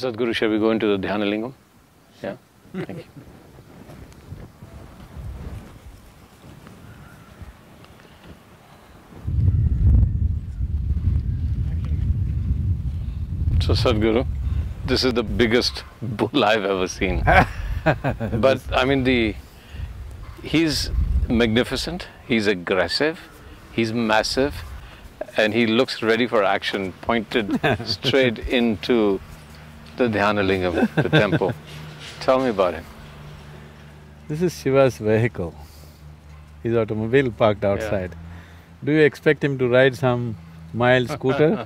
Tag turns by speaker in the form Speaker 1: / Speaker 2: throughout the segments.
Speaker 1: Sadhguru, shall we go into the Dhyana Lingam? Yeah? Thank you. So Sadhguru, this is the biggest bull I've ever seen. But I mean, he's magnificent, he's aggressive, he's massive, and he looks ready for action, pointed straight into the Dhyana Lingam, the temple. Tell me about him.
Speaker 2: This is Shiva's vehicle. His automobile parked outside. Yeah. Do you expect him to ride some mild scooter?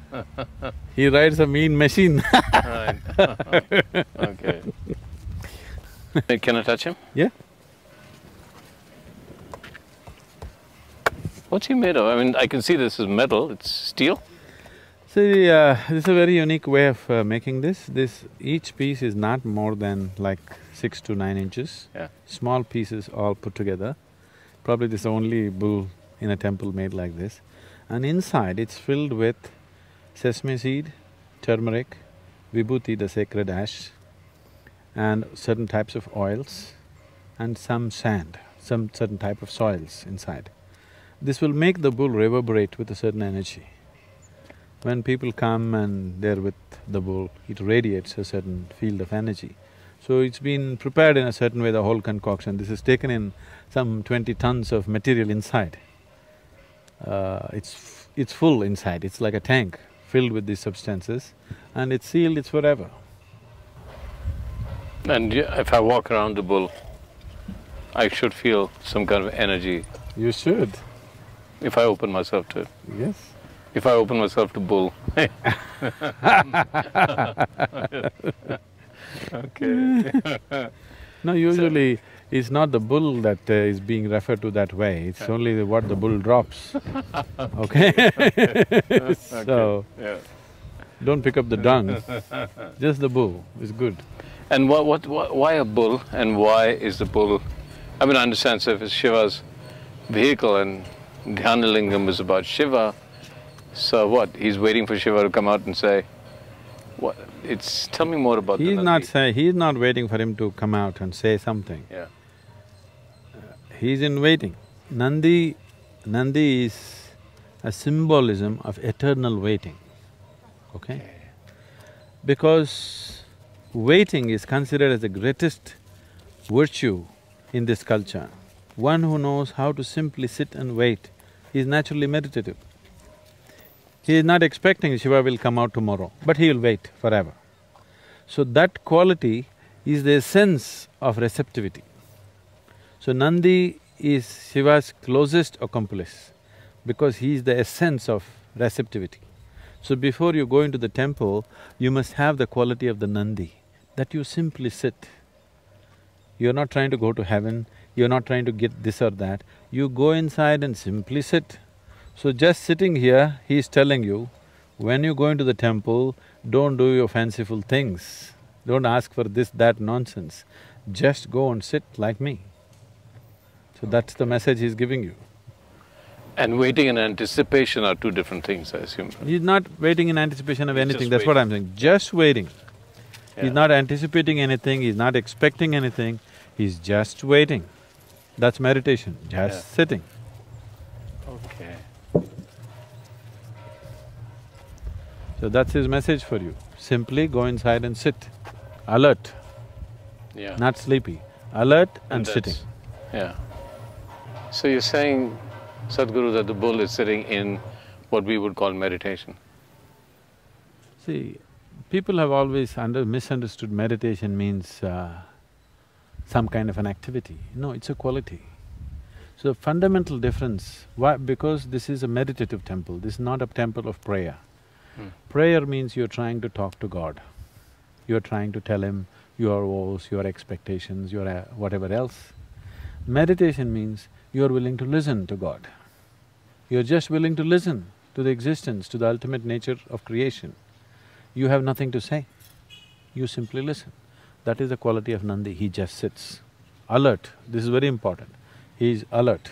Speaker 2: He rides a mean machine.
Speaker 1: Right. Okay. Can I touch him?
Speaker 2: Yeah.
Speaker 1: What's he made of? I mean, I can see this is metal, it's steel.
Speaker 2: See, this is a very unique way of making this. Each piece is not more than like 6 to 9 inches.
Speaker 1: Yeah.
Speaker 2: Small pieces all put together. Probably this is the only bull in a temple made like this. And inside it's filled with sesame seed, turmeric, vibhuti, the sacred ash, and certain types of oils, and some sand, some certain type of soils inside. This will make the bull reverberate with a certain energy. When people come and they're with the bull, it radiates a certain field of energy. So it's been prepared in a certain way, the whole concoction. This is taken in some 20 tons of material inside. It's full inside, it's like a tank filled with these substances, and it's sealed, it's forever.
Speaker 1: And if I walk around the bull, I should feel some kind of energy.
Speaker 2: You should.
Speaker 1: If I open myself to it.
Speaker 2: Yes.
Speaker 1: If I open myself to bull. Okay.
Speaker 2: No, usually it's not the bull that is being referred to that way, it's only what the bull drops, okay? So,
Speaker 1: yeah.
Speaker 2: Don't pick up the dung, just the bull is good.
Speaker 1: And why a bull, and why is the bull… I mean, I understand, so if it's Shiva's vehicle and Dhyana Lingam is about Shiva, so what? He's waiting for Shiva to come out and say… What? Tell me more about
Speaker 2: He's not waiting for him to come out and say something.
Speaker 1: Yeah.
Speaker 2: He's in waiting. Nandi is a symbolism of eternal waiting, okay? Because waiting is considered as the greatest virtue in this culture. One who knows how to simply sit and wait is naturally meditative. He is not expecting Shiva will come out tomorrow, but he will wait forever. So that quality is the essence of receptivity. So Nandi is Shiva's closest accomplice because he is the essence of receptivity. So before you go into the temple, you must have the quality of the Nandi, that you simply sit. You're not trying to go to heaven, you're not trying to get this or that, you go inside and simply sit. So just sitting here, he's telling you, when you go into the temple, don't do your fanciful things, don't ask for this, that nonsense, just go and sit like me. So that's the message he's giving you.
Speaker 1: And waiting and anticipation are two different things, I assume.
Speaker 2: He's not waiting in anticipation of anything, that's what I'm saying, just waiting. Yeah. He's not anticipating anything, he's not expecting anything, he's just waiting. That's meditation, just sitting.
Speaker 1: Okay.
Speaker 2: So that's his message for you. Simply go inside and sit, alert, not sleepy, alert and sitting.
Speaker 1: Yeah. So you're saying, Sadhguru, that the bull is sitting in what we would call meditation?
Speaker 2: See, people have always misunderstood meditation means some kind of an activity. No, it's a quality. So fundamental difference, why? Because this is a meditative temple, this is not a temple of prayer. Prayer means you're trying to talk to God. You're trying to tell Him your woes, your expectations, your whatever else. Meditation means you're willing to listen to God. You're just willing to listen to the existence, to the ultimate nature of creation. You have nothing to say, you simply listen. That is the quality of Nandi, he just sits. Alert, this is very important. He is alert,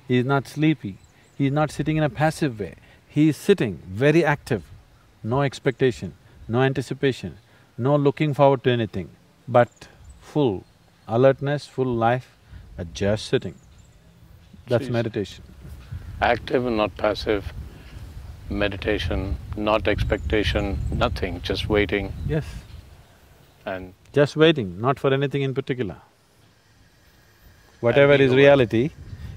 Speaker 2: he is not sleepy, he is not sitting in a passive way. He is sitting very active, no expectation, no anticipation, no looking forward to anything, but full alertness, full life, just sitting. That's
Speaker 1: Jeez.
Speaker 2: meditation.
Speaker 1: Active and not passive, meditation, not expectation, nothing, just waiting
Speaker 2: Yes,
Speaker 1: and…
Speaker 2: just waiting, not for anything in particular. Whatever
Speaker 1: being
Speaker 2: is
Speaker 1: aware.
Speaker 2: reality,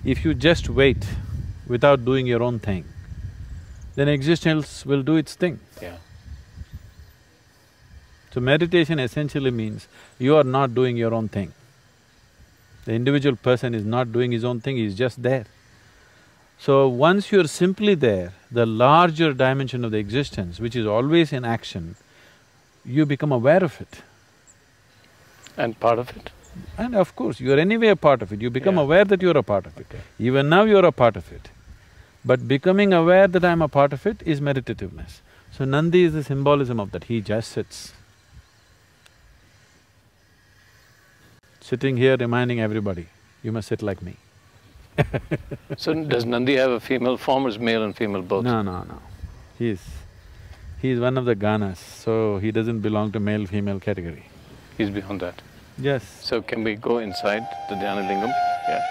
Speaker 2: if you just wait without doing your own thing, then existence will do its thing.
Speaker 1: Yeah.
Speaker 2: So meditation essentially means you are not doing your own thing. The individual person is not doing his own thing, he is just there. So once you're simply there, the larger dimension of the existence, which is always in action, you become aware of it.
Speaker 1: And part of it?
Speaker 2: And of course, you're anyway a part of it, you become
Speaker 1: Yeah.
Speaker 2: aware that you're a part of it.
Speaker 1: Okay.
Speaker 2: Even now you're a part of it. But becoming aware that I'm a part of it is meditativeness. So Nandi is the symbolism of that, he just sits. Sitting here reminding everybody, you must sit like me.
Speaker 1: So does Nandi have a female form or is male and female both?
Speaker 2: No. He's one of the Ganas, so he doesn't belong to male-female category.
Speaker 1: He's beyond that.
Speaker 2: Yes.
Speaker 1: So can we go inside the Dhyana Lingam? Yeah.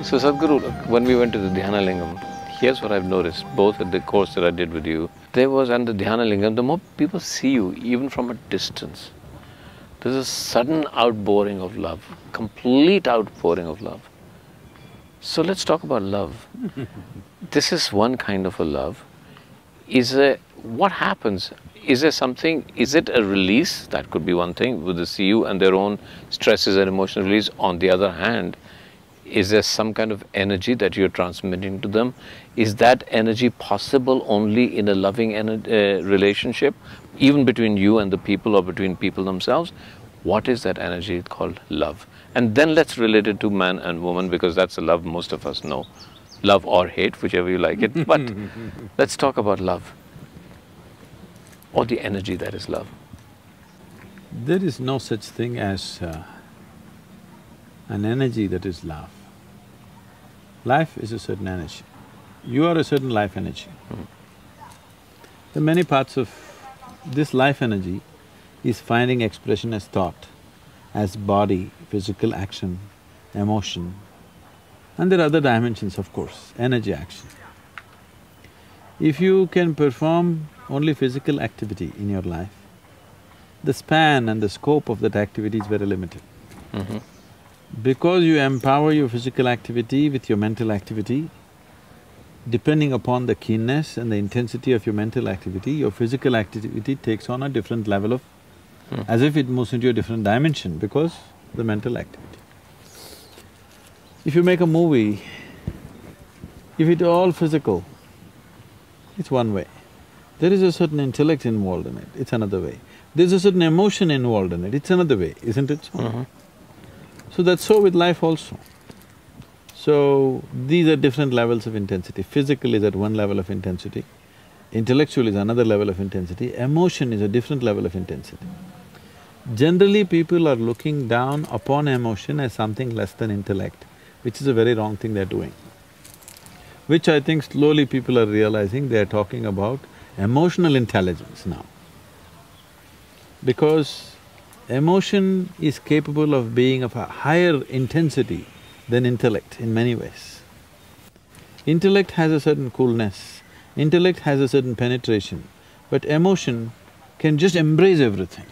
Speaker 1: So Sadhguru, when we went to the Dhyana Lingam, here's what I've noticed, both at the course that I did with you, there was, and the Dhyana Lingam, the more people see you, even from a distance, there's a sudden outpouring of love, complete outpouring of love. So let's talk about love. This is one kind of a love. What happens? Is there something, is it a release? That could be one thing, with the see you and their own stresses and emotional release. On the other hand, is there some kind of energy that you're transmitting to them? Is that energy possible only in a loving relationship, even between you and the people or between people themselves? What is that energy called love? And then let's relate it to man and woman, because that's the love most of us know. Love or hate, whichever you like it. But let's talk about love, or the energy that is love.
Speaker 2: There is no such thing as an energy that is love. Life is a certain energy. You are a certain life energy. The many parts of this life energy is finding expression as thought, as body, physical action, emotion, and there are other dimensions, of course, energy action. If you can perform only physical activity in your life, the span and the scope of that activity is very limited. Because you empower your physical activity with your mental activity, depending upon the keenness and the intensity of your mental activity, your physical activity takes on a different level of… as if it moves into a different dimension because the mental activity. If you make a movie, if it's all physical, it's one way. There is a certain intellect involved in it, it's another way. There's a certain emotion involved in it, it's another way, isn't it so? So that's so with life also. So, these are different levels of intensity. Physical is at one level of intensity, intellectual is another level of intensity, emotion is a different level of intensity. Generally, people are looking down upon emotion as something less than intellect, which is a very wrong thing they're doing. Which I think slowly people are realizing they're talking about emotional intelligence now. Because emotion is capable of being of a higher intensity than intellect in many ways. Intellect has a certain coolness, intellect has a certain penetration, but emotion can just embrace everything.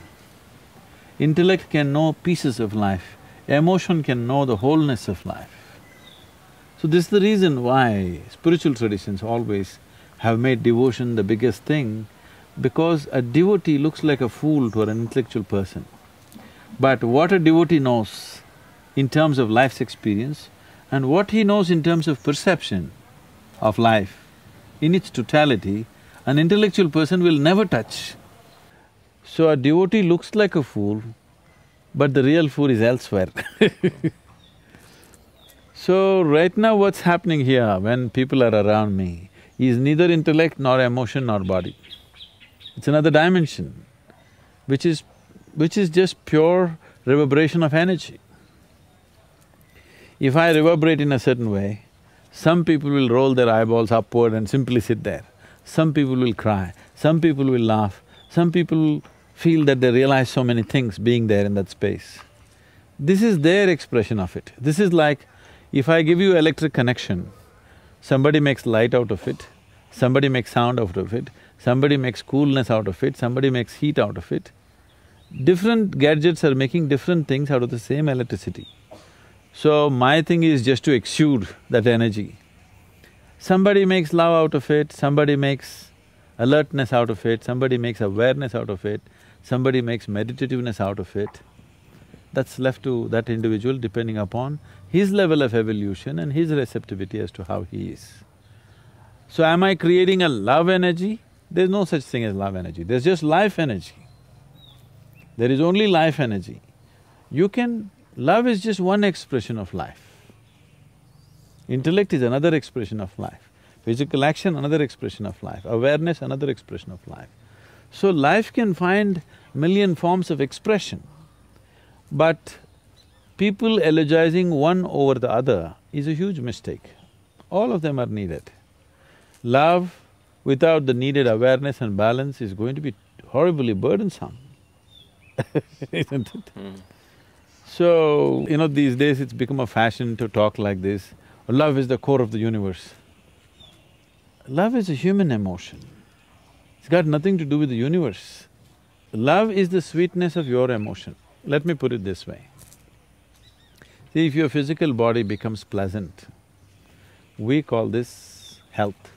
Speaker 2: Intellect can know pieces of life, emotion can know the wholeness of life. So this is the reason why spiritual traditions always have made devotion the biggest thing, because a devotee looks like a fool to an intellectual person. But what a devotee knows in terms of life's experience and what he knows in terms of perception of life in its totality, an intellectual person will never touch. So a devotee looks like a fool, but the real fool is elsewhere. So right now what's happening here when people are around me is neither intellect nor emotion nor body. It's another dimension, which is just pure reverberation of energy. If I reverberate in a certain way, some people will roll their eyeballs upward and simply sit there. Some people will cry, some people will laugh, some people feel that they realize so many things being there in that space. This is their expression of it. This is like, if I give you electric connection, somebody makes light out of it, somebody makes sound out of it, somebody makes coolness out of it, somebody makes heat out of it. Different gadgets are making different things out of the same electricity. So my thing is just to exude that energy. Somebody makes love out of it, somebody makes alertness out of it, somebody makes awareness out of it, somebody makes meditativeness out of it. That's left to that individual depending upon his level of evolution and his receptivity as to how he is. So am I creating a love energy? There's no such thing as love energy, there's just life energy. There is only life energy. Love is just one expression of life. Intellect is another expression of life. Physical action, another expression of life. Awareness, another expression of life. So life can find million forms of expression, but people elegizing one over the other is a huge mistake. All of them are needed. Love without the needed awareness and balance is going to be horribly burdensome, isn't it? So, these days it's become a fashion to talk like this, love is the core of the universe. Love is a human emotion, it's got nothing to do with the universe. Love is the sweetness of your emotion. Let me put it this way. See, if your physical body becomes pleasant, we call this health.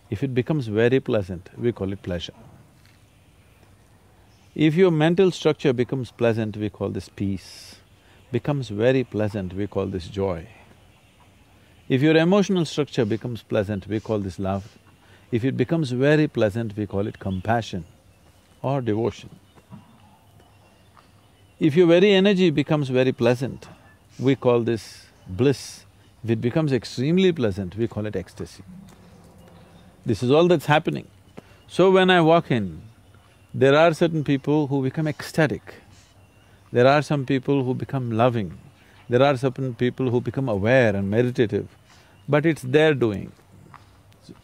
Speaker 2: If it becomes very pleasant, we call it pleasure. If your mental structure becomes pleasant, we call this peace. Becomes very pleasant, we call this joy. If your emotional structure becomes pleasant, we call this love. If it becomes very pleasant, we call it compassion or devotion. If your very energy becomes very pleasant, we call this bliss. If it becomes extremely pleasant, we call it ecstasy. This is all that's happening. So when I walk in, there are certain people who become ecstatic, there are some people who become loving, there are certain people who become aware and meditative, but it's their doing.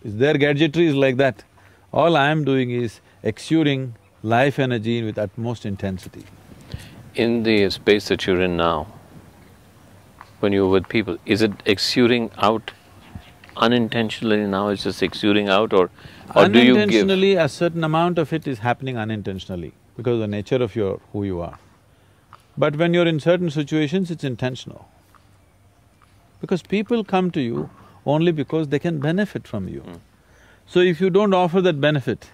Speaker 2: It's their gadgetry is like that. All I am doing is exuding life energy with utmost intensity.
Speaker 1: In the space that you're in now, when you're with people, is it exuding out unintentionally now, it's just exuding out, or do you give…
Speaker 2: Unintentionally, a certain amount of it is happening unintentionally because of the nature of who you are. But when you're in certain situations, it's intentional. Because people come to you only because they can benefit from you. So if you don't offer that benefit,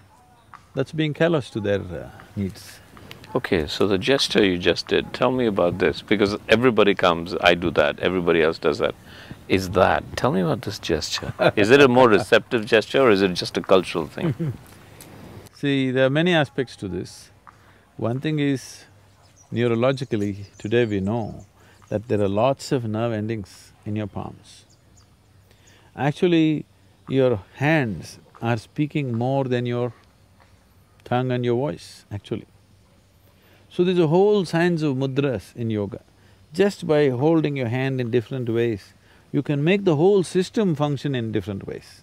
Speaker 2: that's being callous to their needs.
Speaker 1: Okay, so the gesture you just did, tell me about this, because everybody comes, I do that, everybody else does that. Is that, tell me about this gesture. Is it a more receptive gesture or is it just a cultural thing?
Speaker 2: See, there are many aspects to this. One thing is, neurologically, today we know that there are lots of nerve endings in your palms. Actually, your hands are speaking more than your tongue and your voice, actually. So there's a whole science of mudras in yoga. Just by holding your hand in different ways, you can make the whole system function in different ways.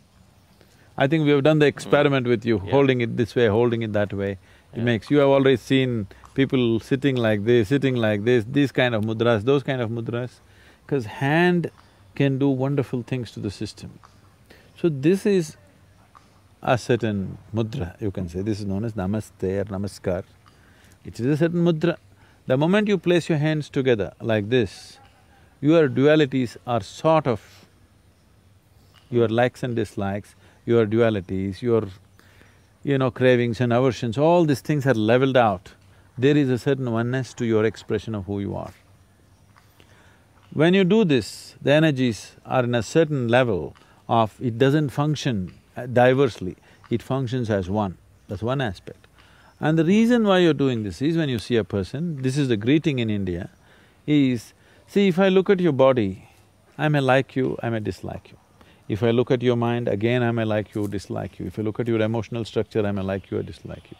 Speaker 2: I think we have done the experiment with you, holding it this way, holding it that way. It makes… You have already seen people sitting like this, these kind of mudras, those kind of mudras, because hand can do wonderful things to the system. So this is a certain mudra, you can say. This is known as namaste or namaskar. It is a certain mudra. The moment you place your hands together like this, your dualities are sort of… your likes and dislikes, your dualities, your cravings and aversions, all these things are leveled out. There is a certain oneness to your expression of who you are. When you do this, the energies are in a certain level of… it doesn't function diversely, it functions as one. That's one aspect. And the reason why you're doing this is, when you see a person, this is the greeting in India, is… see, if I look at your body, I may like you, I may dislike you. If I look at your mind, again I may like you, dislike you. If I look at your emotional structure, I may like you or dislike you.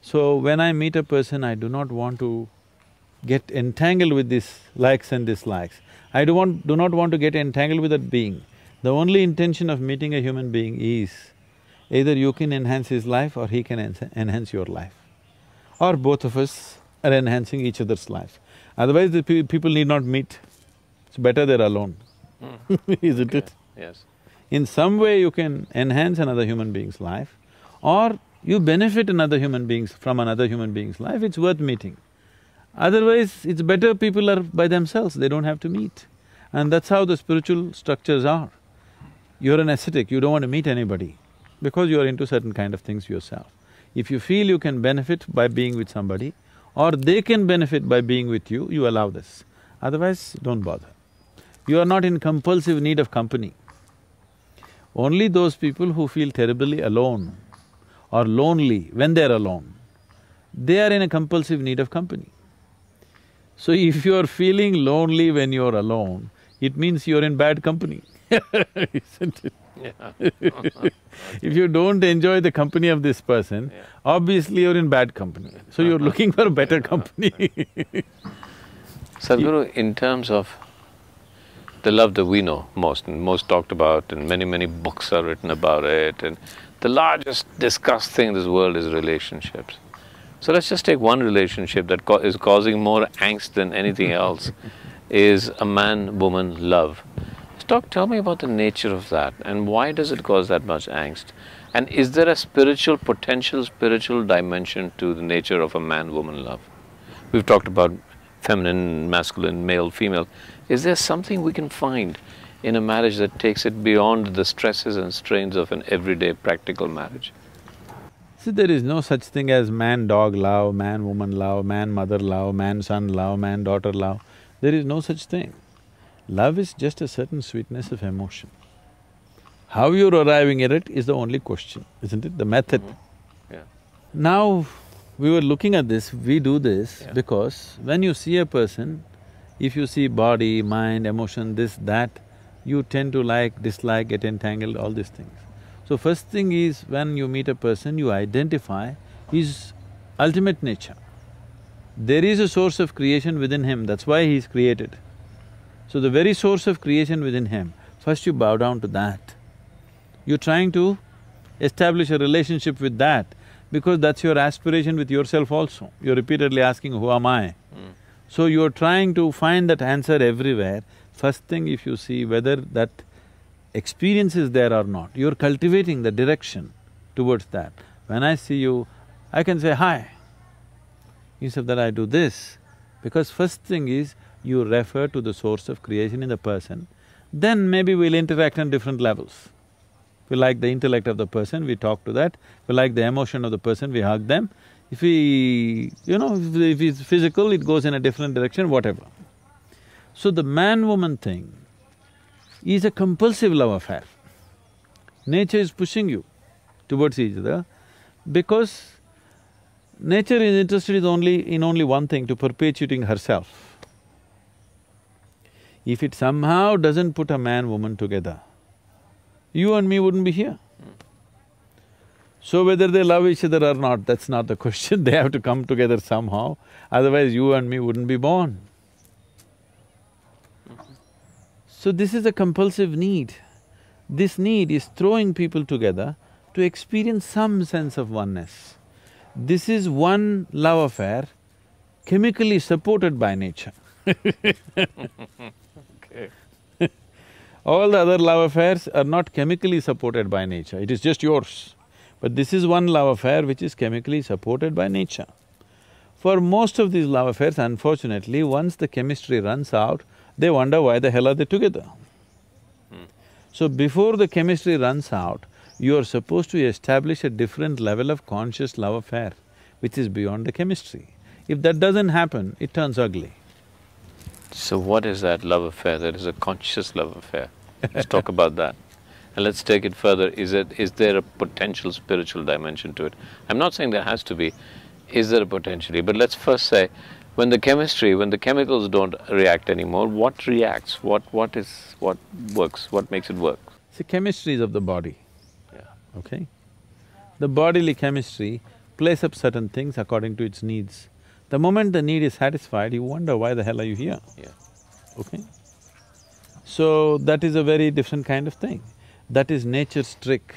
Speaker 2: So when I meet a person, I do not want to get entangled with these likes and dislikes. I do not want to get entangled with that being. The only intention of meeting a human being is either you can enhance his life or he can enhance your life. Or both of us are enhancing each other's life. Otherwise the people need not meet. It's better they're alone, isn't it?
Speaker 1: Yes.
Speaker 2: In some way you can enhance another human being's life, or you benefit another human being's… from another human being's life, it's worth meeting. Otherwise, it's better people are by themselves, they don't have to meet. And that's how the spiritual structures are. You're an ascetic, you don't want to meet anybody because you're into certain kind of things yourself. If you feel you can benefit by being with somebody, or they can benefit by being with you, you allow this. Otherwise, don't bother. You are not in compulsive need of company. Only those people who feel terribly alone or lonely when they're alone, they are in a compulsive need of company. So if you're feeling lonely when you're alone, it means you're in bad company, isn't it?
Speaker 1: Yeah.
Speaker 2: If you don't enjoy the company of this person, obviously you're in bad company. So you're looking for better company.
Speaker 1: Sadhguru, in terms of the love that we know most and most talked about, and many books are written about it, and the largest discussed thing in this world is relationships. So let's just take one relationship that is causing more angst than anything else, is a man-woman love. Tell me about the nature of that, and why does it cause that much angst? And is there a potential spiritual dimension to the nature of a man-woman love? We've talked about feminine, masculine, male, female. Is there something we can find in a marriage that takes it beyond the stresses and strains of an everyday practical marriage?
Speaker 2: See, there is no such thing as man-dog love, man-woman love, man-mother love, man-son love, man-daughter love. There is no such thing. Love is just a certain sweetness of emotion. How you're arriving at it is the only question, isn't it? The method.
Speaker 1: Yeah.
Speaker 2: Now, we were looking at this, we do this because when you see a person, if you see body, mind, emotion, this, that, you tend to like, dislike, get entangled, all these things. So first thing is, when you meet a person, you identify his ultimate nature. There is a source of creation within him, that's why he is created. So the very source of creation within him, first you bow down to that. You're trying to establish a relationship with that because that's your aspiration with yourself also. You're repeatedly asking, who am I? So you're trying to find that answer everywhere. First thing, if you see whether that experience is there or not, you're cultivating the direction towards that. When I see you, I can say, hi. Instead of that, I do this, because first thing is, you refer to the source of creation in the person. then maybe we'll interact on different levels. We like the intellect of the person, we talk to that. We like the emotion of the person, we hug them. If we… if it's physical, it goes in a different direction, whatever. So the man-woman thing is a compulsive love affair. Nature is pushing you towards each other because nature is interested in only one thing, to perpetuating herself. If it somehow doesn't put a man-woman together, you and me wouldn't be here. So whether they love each other or not, that's not the question, they have to come together somehow, otherwise you and me wouldn't be born. So this is a compulsive need. This need is throwing people together to experience some sense of oneness. This is one love affair chemically supported by nature.
Speaker 1: Okay.
Speaker 2: All the other love affairs are not chemically supported by nature, it is just yours. But this is one love affair which is chemically supported by nature. For most of these love affairs, unfortunately, once the chemistry runs out, they wonder why the hell are they together. So before the chemistry runs out, you are supposed to establish a different level of conscious love affair, which is beyond the chemistry. If that doesn't happen, it turns ugly.
Speaker 1: So what is that love affair? That is a conscious love affair. Let's talk about that. And let's take it further. Is there a potential spiritual dimension to it? I'm not saying there has to be. Is there a potentially? But let's first say, when the chemicals don't react anymore, what reacts? What works? What makes it work?
Speaker 2: See, chemistry is of the body,
Speaker 1: Yeah.
Speaker 2: okay? The bodily chemistry plays up certain things according to its needs. The moment the need is satisfied, you wonder why the hell are you here,
Speaker 1: Yeah.
Speaker 2: okay? So that is a very different kind of thing. That is nature's trick.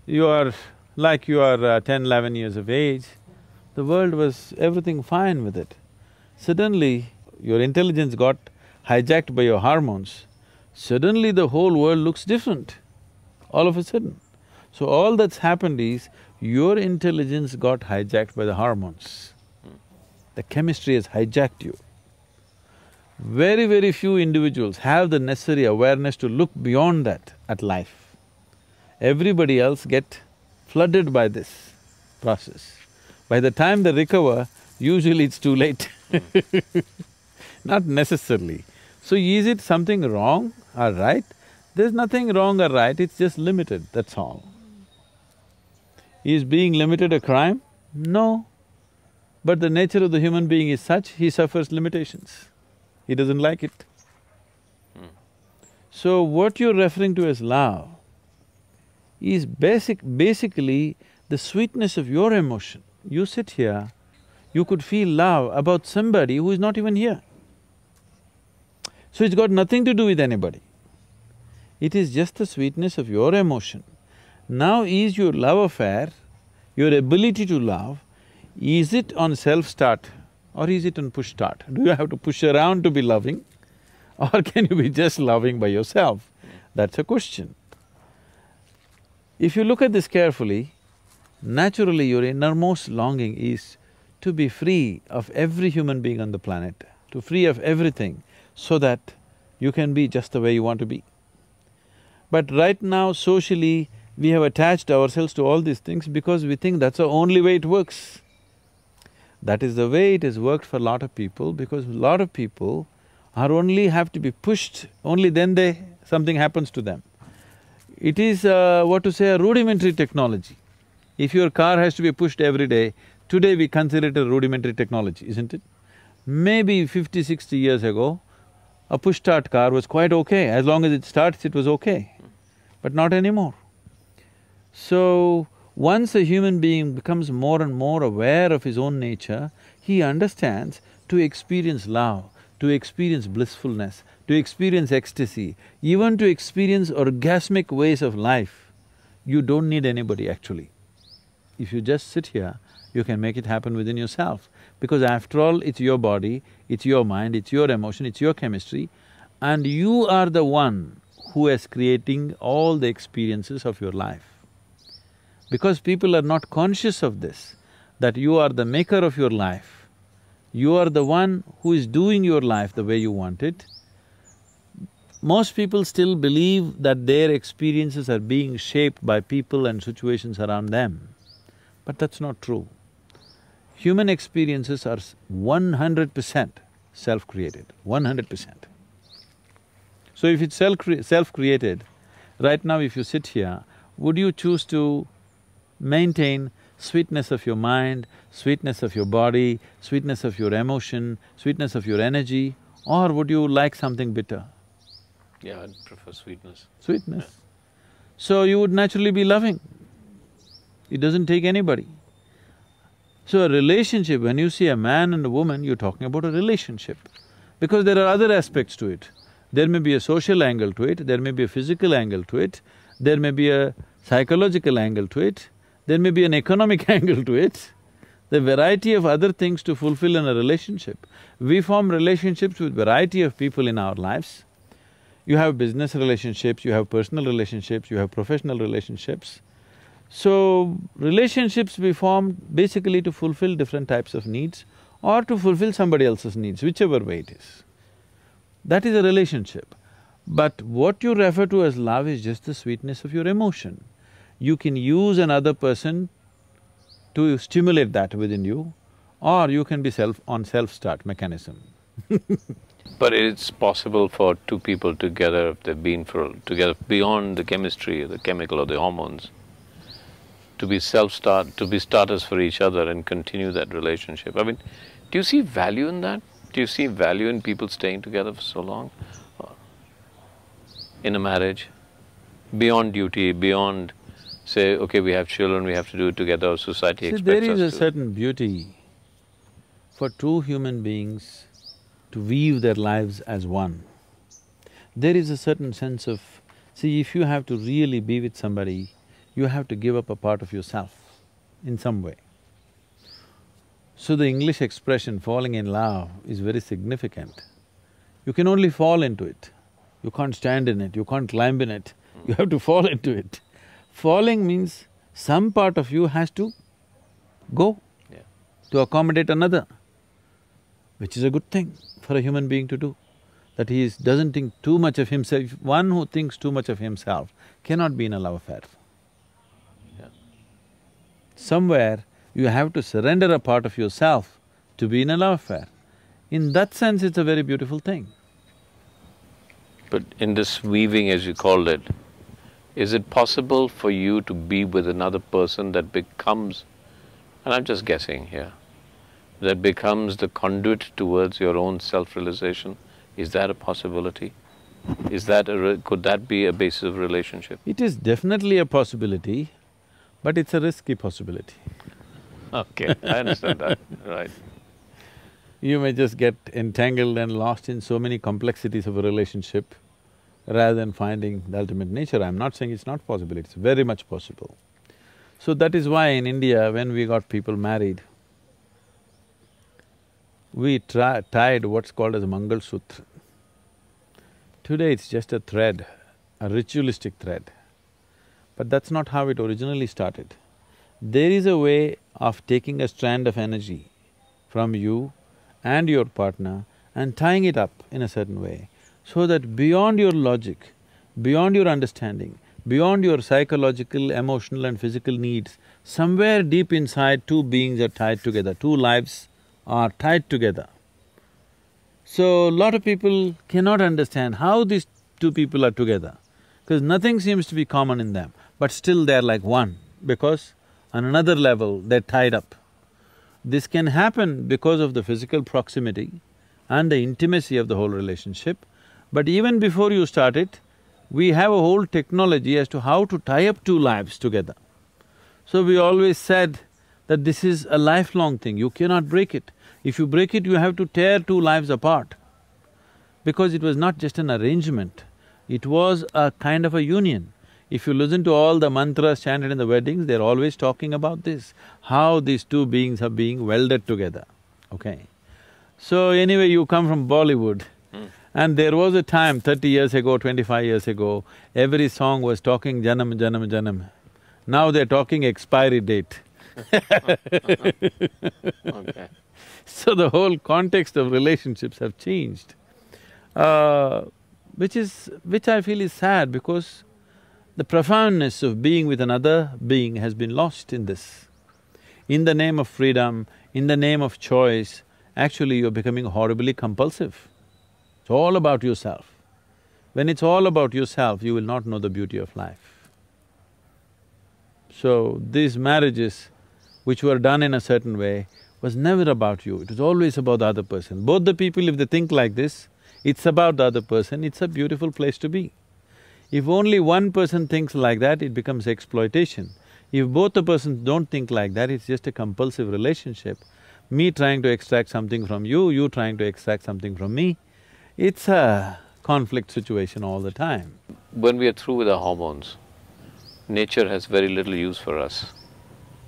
Speaker 2: You are… like you are 10, 11 years of age, the world was everything fine with it. Suddenly, your intelligence got hijacked by your hormones, suddenly the whole world looks different, all of a sudden. So all that's happened is, your intelligence got hijacked by the hormones. The chemistry has hijacked you. Very, very few individuals have the necessary awareness to look beyond that at life. Everybody else get flooded by this process. By the time they recover, usually it's too late. Not necessarily. So is it something wrong or right? There's nothing wrong or right, it's just limited, that's all. Is being limited a crime? No. But the nature of the human being is such, he suffers limitations. He doesn't like it. So what you're referring to as love is basically the sweetness of your emotion. You sit here, you could feel love about somebody who is not even here. So it's got nothing to do with anybody. It is just the sweetness of your emotion. Now is your love affair, your ability to love, is it on self-start or is it on push-start? Do you have to push around to be loving or can you be just loving by yourself? That's a question. If you look at this carefully, naturally your innermost longing is to be free of every human being on the planet, to free of everything, so that you can be just the way you want to be. But right now, socially, we have attached ourselves to all these things because we think that's the only way it works. That is the way it has worked for a lot of people, because a lot of people are only have to be pushed, only then something happens to them. It is a rudimentary technology. If your car has to be pushed every day, today we consider it a rudimentary technology, isn't it? Maybe 50, 60 years ago, a push-start car was quite okay, as long as it starts it was okay, but not anymore. So, once a human being becomes more and more aware of his own nature, he understands to experience love, to experience blissfulness, to experience ecstasy, even to experience orgasmic ways of life, you don't need anybody actually. If you just sit here, you can make it happen within yourself. Because after all, it's your body, it's your mind, it's your emotion, it's your chemistry, and you are the one who is creating all the experiences of your life. Because people are not conscious of this, that you are the maker of your life, You are the one who is doing your life the way you want it. Most people still believe that their experiences are being shaped by people and situations around them, but that's not true. Human experiences are 100% self-created, 100%. So if it's self-created, right now if you sit here, would you choose to maintain sweetness of your mind, sweetness of your body, sweetness of your emotion, sweetness of your energy, or would you like something bitter?
Speaker 1: Yeah, I'd prefer sweetness.
Speaker 2: Sweetness. Yeah. So you would naturally be loving. It doesn't take anybody. So a relationship, when you see a man and a woman, you're talking about a relationship. Because there are other aspects to it. There may be a social angle to it, there may be a physical angle to it, there may be a psychological angle to it, there may be an economic angle to it. The variety of other things to fulfill in a relationship. We form relationships with variety of people in our lives. You have business relationships, you have personal relationships, you have professional relationships. So, relationships we form basically to fulfill different types of needs or to fulfill somebody else's needs, whichever way it is. That is a relationship. But what you refer to as love is just the sweetness of your emotion. You can use another person to stimulate that within you, or you can be on self-start mechanism.
Speaker 1: But it's possible for two people together, if they've been together beyond the chemistry, or the chemical or the hormones, to be starters for each other and continue that relationship. I mean, do you see value in that? Do you see value in people staying together for so long? In a marriage? Beyond duty, beyond say, okay, we have children, we have to do it together, or society expects us to.
Speaker 2: There is a certain beauty for two human beings to weave their lives as one. There is a certain sense of… See, if you have to really be with somebody, you have to give up a part of yourself in some way. So the English expression falling in love is very significant. You can only fall into it. You can't stand in it, you can't climb in it, you have to fall into it. Falling means some part of you has to go to accommodate another, which is a good thing for a human being to do, that he doesn't think too much of himself. One who thinks too much of himself cannot be in a love affair.
Speaker 1: Yeah.
Speaker 2: Somewhere you have to surrender a part of yourself to be in a love affair. In that sense, it's a very beautiful thing.
Speaker 1: But in this weaving, as you called it, is it possible for you to be with another person that becomes, and I'm just guessing here, that becomes the conduit towards your own self-realization? Is that a possibility? Could that be a basis of relationship?
Speaker 2: It is definitely a possibility, but it's a risky possibility.
Speaker 1: Okay, I understand that, right.
Speaker 2: You may just get entangled and lost in so many complexities of a relationship rather than finding the ultimate nature. I'm not saying it's not possible, it's very much possible. So that is why in India, when we got people married, we tied what's called as a Mangal Sutra. Today it's just a thread, a ritualistic thread. But that's not how it originally started. There is a way of taking a strand of energy from you and your partner and tying it up in a certain way, so that beyond your logic, beyond your understanding, beyond your psychological, emotional and physical needs, somewhere deep inside two beings are tied together, two lives are tied together. So, a lot of people cannot understand how these two people are together, because nothing seems to be common in them, but still they're like one, because on another level they're tied up. This can happen because of the physical proximity and the intimacy of the whole relationship, but even before you start it, we have a whole technology as to how to tie up two lives together. So we always said that this is a lifelong thing, you cannot break it. If you break it, you have to tear two lives apart. Because it was not just an arrangement, it was a kind of a union. If you listen to all the mantras chanted in the weddings, they're always talking about this, how these two beings are being welded together, okay? So anyway, you come from Bollywood, and there was a time 30 years ago, 25 years ago, every song was talking Janam, Janam, Janam. Now they're talking expiry date.
Speaker 1: Okay.
Speaker 2: So the whole context of relationships have changed, which I feel is sad, because the profoundness of being with another being has been lost in this. In the name of freedom, in the name of choice, actually you're becoming horribly compulsive. It's all about yourself. When it's all about yourself, you will not know the beauty of life. So these marriages which were done in a certain way was never about you, it was always about the other person. Both the people, if they think like this, it's about the other person, it's a beautiful place to be. If only one person thinks like that, it becomes exploitation. If both the persons don't think like that, it's just a compulsive relationship. Me trying to extract something from you, you trying to extract something from me. It's a conflict situation all the time.
Speaker 1: When we are through with our hormones, nature has very little use for us.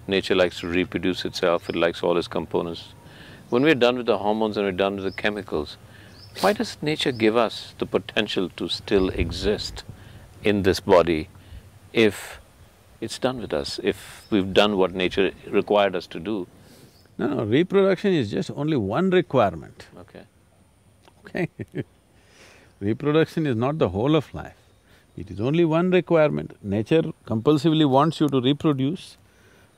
Speaker 1: Nature likes to reproduce itself, it likes all its components. When we're done with the hormones and we're done with the chemicals, why does nature give us the potential to still exist in this body if it's done with us, if we've done what nature required us to do?
Speaker 2: No, reproduction is just only one requirement.
Speaker 1: Okay.
Speaker 2: Okay? Reproduction is not the whole of life. It is only one requirement. Nature compulsively wants you to reproduce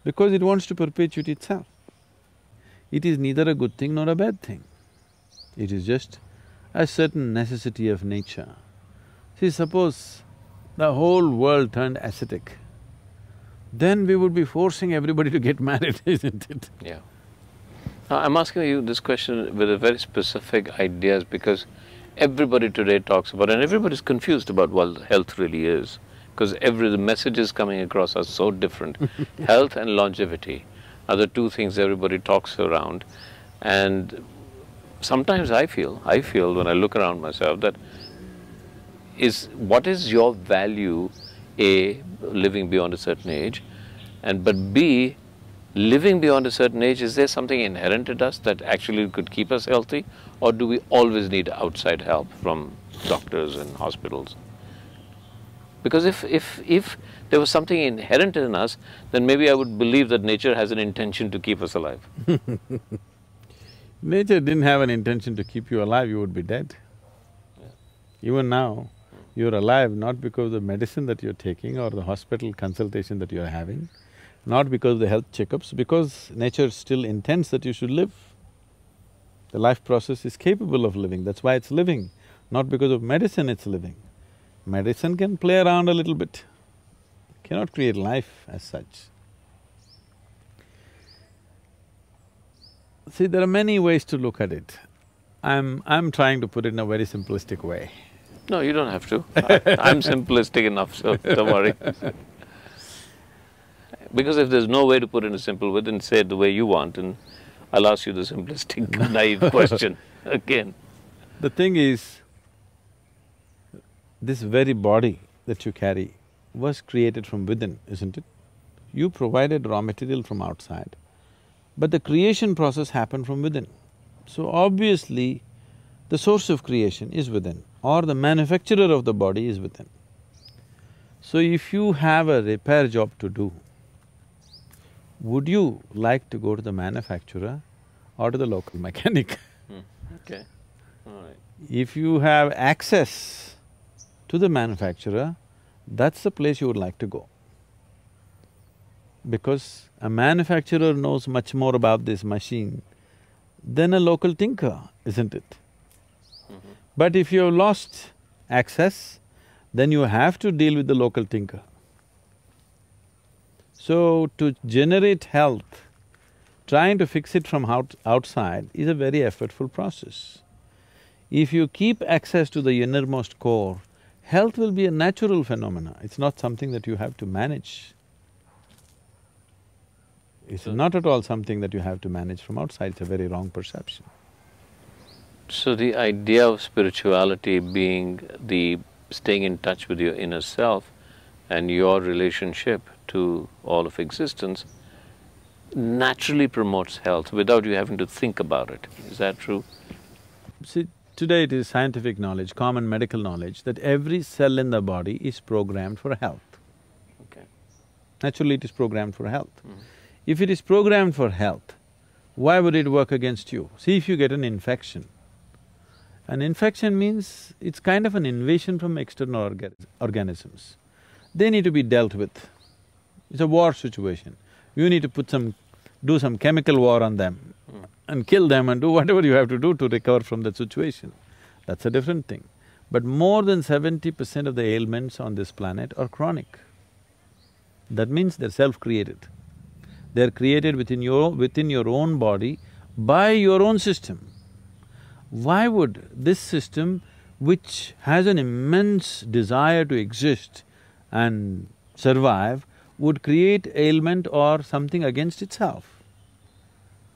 Speaker 2: because it wants to perpetuate itself. It is neither a good thing nor a bad thing. It is just a certain necessity of nature. See, suppose the whole world turned ascetic, then we would be forcing everybody to get married, isn't it?
Speaker 1: Yeah. Now, I'm asking you this question with a very specific ideas because everybody today talks about, and everybody's confused about what health really is, because the messages coming across are so different. Health and longevity are the two things everybody talks around, and sometimes I feel when I look around myself that what is your value, A, living beyond a certain age, but B, living beyond a certain age, is there something inherent in us that actually could keep us healthy, or do we always need outside help from doctors and hospitals? Because if there was something inherent in us, then maybe I would believe that nature has an intention to keep us alive.
Speaker 2: Nature didn't have an intention to keep you alive, you would be dead.
Speaker 1: Yeah.
Speaker 2: Even now, you're alive not because of the medicine that you're taking or the hospital consultation that you're having, not because of the health checkups, because nature still intends that you should live. The life process is capable of living, that's why it's living, not because of medicine it's living. Medicine can play around a little bit, cannot create life as such. See, there are many ways to look at it. I'm trying to put it in a very simplistic way.
Speaker 1: No, you don't have to. I'm simplistic enough, so don't worry. Because if there's no way to put it in a simple way, then say it the way you want, and I'll ask you the simplistic, naive question again.
Speaker 2: The thing is, this very body that you carry was created from within, isn't it? You provided raw material from outside, but the creation process happened from within. So obviously, the source of creation is within, or the manufacturer of the body is within. So if you have a repair job to do, would you like to go to the manufacturer or to the local mechanic?
Speaker 1: Okay, all right.
Speaker 2: If you have access to the manufacturer, that's the place you would like to go. Because a manufacturer knows much more about this machine than a local tinker, isn't it? But if you have lost access, then you have to deal with the local tinker. So, to generate health, trying to fix it from outside is a very effortful process. If you keep access to the innermost core, health will be a natural phenomena, it's not something that you have to manage. It's not at all something that you have to manage from outside, it's a very wrong perception.
Speaker 1: So the idea of spirituality being the staying in touch with your inner self and your relationship to all of existence naturally promotes health without you having to think about it. Is that true?
Speaker 2: See, today it is scientific knowledge, common medical knowledge, that every cell in the body is programmed for health.
Speaker 1: Okay.
Speaker 2: Naturally, it is programmed for health. If it is programmed for health, Why would it work against you? See, if you get an infection means it's kind of an invasion from external organisms. They need to be dealt with. It's a war situation. You need to do some chemical war on them and kill them and do whatever you have to do to recover from that situation. That's a different thing. But more than 70% of the ailments on this planet are chronic. That means they're self-created. They're created within your own body by your own system. Why would this system, which has an immense desire to exist and survive, would create ailment or something against itself?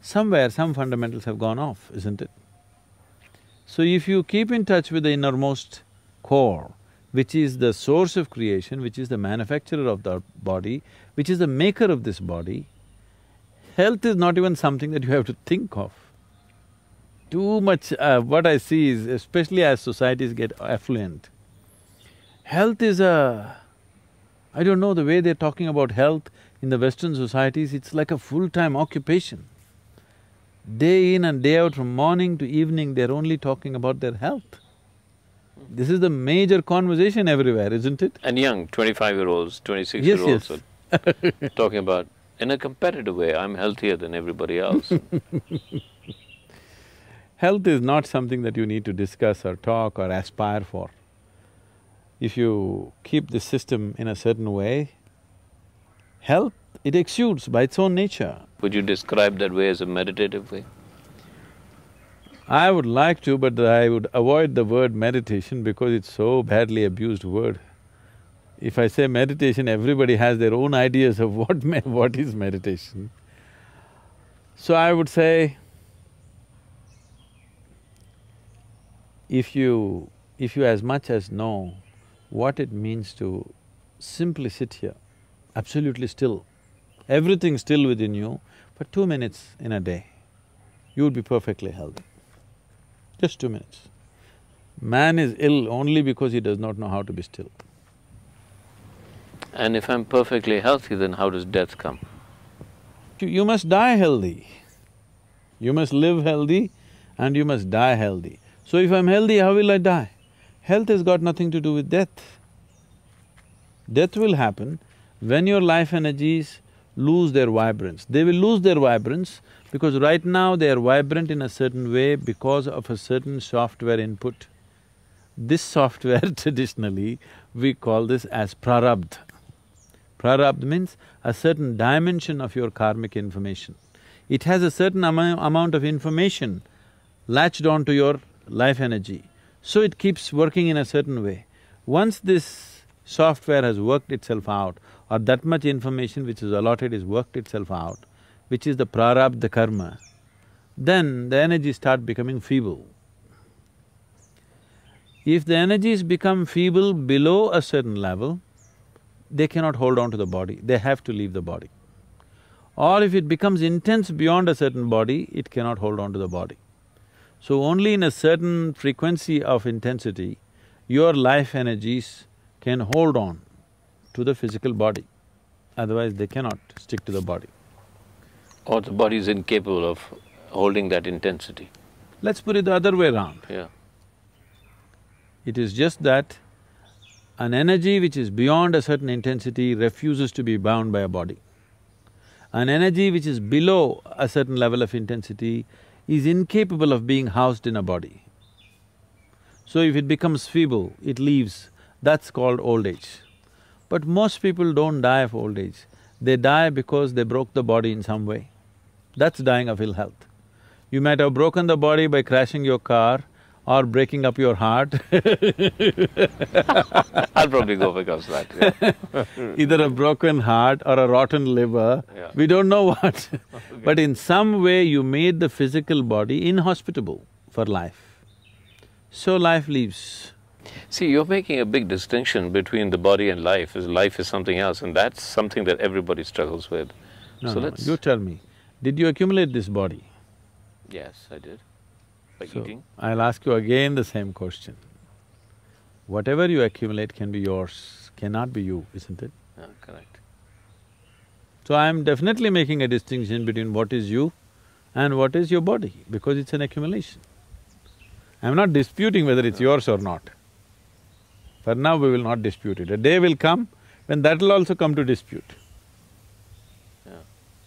Speaker 2: Somewhere some fundamentals have gone off, isn't it? So if you keep in touch with the innermost core, which is the source of creation, which is the manufacturer of the body, which is the maker of this body, health is not even something that you have to think of. Too much… what I see is, especially as societies get affluent, health is I don't know, the way they're talking about health in the Western societies, it's like a full-time occupation. Day in and day out, from morning to evening, they're only talking about their health. This is the major conversation everywhere, isn't it?
Speaker 1: And young, 25-year-olds, 26-year-olds
Speaker 2: Yes.
Speaker 1: talking about, in a competitive way, I'm healthier than everybody else.
Speaker 2: Health is not something that you need to discuss or talk or aspire for. If you keep the system in a certain way, health, it exudes by its own nature.
Speaker 1: Would you describe that way as a meditative way?
Speaker 2: I would like to, but I would avoid the word meditation because it's so badly abused word. If I say meditation, everybody has their own ideas of what is meditation. So I would say, if you as much as know what it means to simply sit here, absolutely still, everything still within you, for 2 minutes in a day, you would be perfectly healthy. Just 2 minutes. Man is ill only because he does not know how to be still.
Speaker 1: And if I'm perfectly healthy, then how does death come?
Speaker 2: You must die healthy. You must live healthy and you must die healthy. So if I'm healthy, how will I die? Health has got nothing to do with death. Death will happen when your life energies lose their vibrance. They will lose their vibrance because right now they are vibrant in a certain way because of a certain software input. This software traditionally, we call this as prarabdha. Prarabdha means a certain dimension of your karmic information. It has a certain amount of information latched onto your life energy, so it keeps working in a certain way. Once this software has worked itself out, or that much information which is allotted is worked itself out, which is the prarabdha karma, then the energies start becoming feeble. If the energies become feeble below a certain level, they cannot hold on to the body, they have to leave the body. Or if it becomes intense beyond a certain body, it cannot hold on to the body. So only in a certain frequency of intensity, your life energies can hold on to the physical body, otherwise they cannot stick to the body.
Speaker 1: Or the body is incapable of holding that intensity.
Speaker 2: Let's put it the other way around.
Speaker 1: Yeah.
Speaker 2: It is just that an energy which is beyond a certain intensity refuses to be bound by a body. An energy which is below a certain level of intensity is incapable of being housed in a body. So if it becomes feeble, it leaves, that's called old age. But most people don't die of old age, they die because they broke the body in some way. That's dying of ill health. You might have broken the body by crashing your car or breaking up your heart
Speaker 1: I'll probably go because of that, yeah.
Speaker 2: either a broken heart or a rotten liver,
Speaker 1: Yeah.
Speaker 2: we don't know what but in some way you made the physical body inhospitable for life. So life leaves.
Speaker 1: See, you're making a big distinction between the body and life, as life is something else, and that's something that everybody struggles with.
Speaker 2: No,
Speaker 1: So
Speaker 2: no,
Speaker 1: let's…
Speaker 2: you tell me, did you accumulate this body?
Speaker 1: Yes, I did. By
Speaker 2: So,
Speaker 1: eating.
Speaker 2: I'll ask you again the same question. Whatever you accumulate can be yours, cannot be you, isn't it?
Speaker 1: Yeah, correct.
Speaker 2: So I'm definitely making a distinction between what is you And what is your body? Because it's an accumulation. I'm not disputing whether it's yours or not. For now, we will not dispute it. A day will come when that'll also come to dispute.
Speaker 1: Yeah.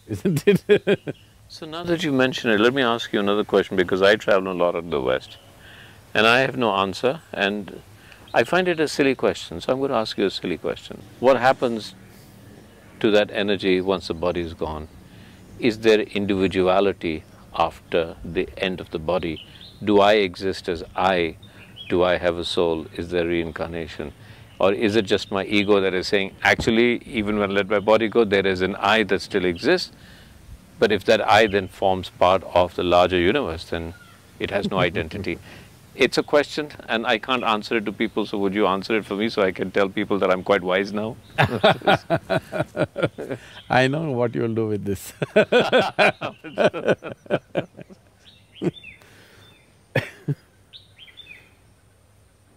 Speaker 2: Isn't it?
Speaker 1: So now that you mention it, let me ask you another question, because I travel a lot in the West and I have no answer, and I find it a silly question, so I'm going to ask you a silly question. What happens to that energy once the body is gone? Is there individuality after the end of the body? Do I exist as I? Do I have a soul? Is there reincarnation? Or is it just my ego that is saying, actually, even when I let my body go, there is an I that still exists? But if that I then forms part of the larger universe, then it has no identity. It's a question, and I can't answer it to people, so would you answer it for me so I can tell people that I'm quite wise now?
Speaker 2: I know what you'll do with this.